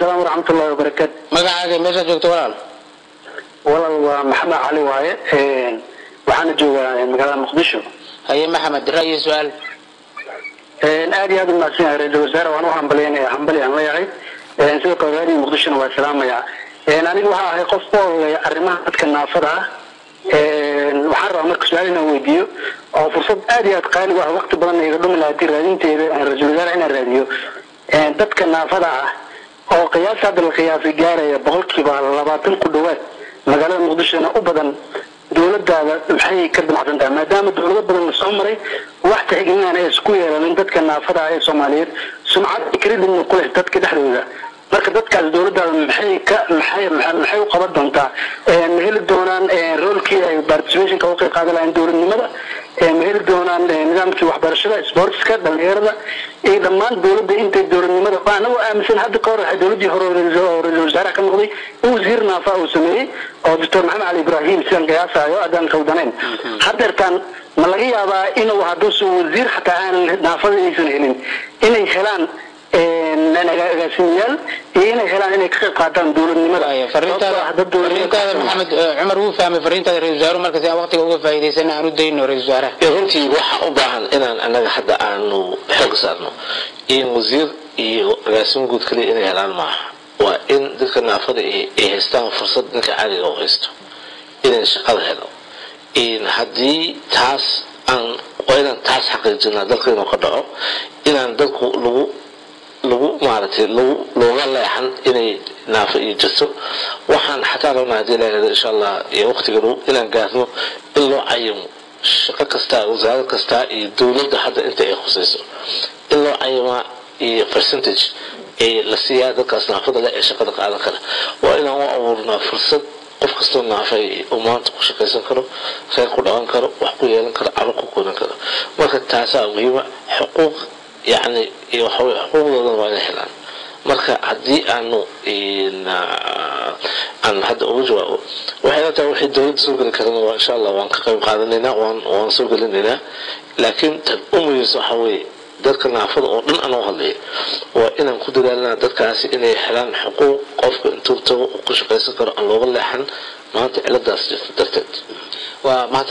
السلام ورحمة الله وبركاته. magacaaga meesha joogto walaal والله محمد علي واye waxaan joogaa magaalada Muqdisho. haye maxamed ra'yi su'aal aad iyo aad u mahadsan ra'iisul wasaare waan u hambalyeeyay leeyahay sidoo kale raadiyo Muqdisho waa salaamaya anigu waxa ahay qof oo arrimaha dadka naafada ah waxaan rabaa marka su'aal inaan weydiiyo oo fursad aad iyo aad qaali ah waqti badan iga dhumin lahayd raadinteeda ra'iisul wasaare inaan raadiyo dadka naafada ah oo qiyaas hadda la qiyaasay gaaraya boqolkiiba 20 ku dhawaad magaalada Muqdisho u badan dawladda waxay ka damacsantaa maadaama dawlado badan la soo maray wax tixgelin ay isku yeelan dadka naafada ah ee Soomaaliyeed sumcad fikradin ku leh dadka dhexdooda marka dadkaas dawladda maxay u qaban doontaa heli doonaan roolkii ay participation ka qayb qaadan lahayn dawladnimada heli doonaan nidaamkii waxbarashada sportska dhalinyarada ee dhammaan dawladda intay dawladnimada qaanagu aaminsan hadda ka hor dawladii hore ra'iisul wasaare ka noqday wasiir naafa oo sameeyay oo Dr. Maxamed Ali Ibrahim sidan qiyaasayo adaan qaldaneen hadeertan ma laga yaabaa inuu haduu wasiir xataa aan naafada aysan helin inay helaan nagaasiyaal inay helaan inay ka qaadaan dawladnimada fariintaada maxamed cumar wuu fahmay fariintaada ra'iisul wasaare marka si aan waqtiga uga faa'iideysana aan u dayno ra'iisul wasaare runtii waxa u baahan inaan anaga hadda aanu xog saarno in wasiir iyo agaasimo guud kale inay helaan maaha waa in dadka naafada ay haystaan fursad ninka caadiga u haysto inay shaqada helo in haddii taas aan qoydan taas xaqiijinaa dalkeena ka dhaco inaan dadku lagu maartay looga leexan inay naafa iyo jirto waxaan xataa loo naadii leeyahay insha Allah iyo waqtiga inaan gaarno in loo cayimo shaqo kasta wasaarad kasta iyo dawladda hadda inta ay khusayso in loo cayimo iyo percentage ee la siiyaa dadkaas naafada leh ee shaqada qaadan kara waa inaan u abuurnaa fursad qof kastoo naafay oo maanta ku shaqaysan karo reer ku dhawan karo wax ku yeelan karo carruur ku koran karo marka taasaa muhiima xuquuq يعني حقوقنا وين حلان مركا عدي أنه أن هذا أوجه وحنا توحي الدولة سوق الكلام وإن شاء الله وانقيم قادنا وان سوق لنا لكن أمي صحوي ذلك نعفض أنا وهذي وإن نقدر لنا ذلك عسى إن حلان حقوق قف أنتم وقش قيس كر الله والله حن ما تعلق داس درتت وما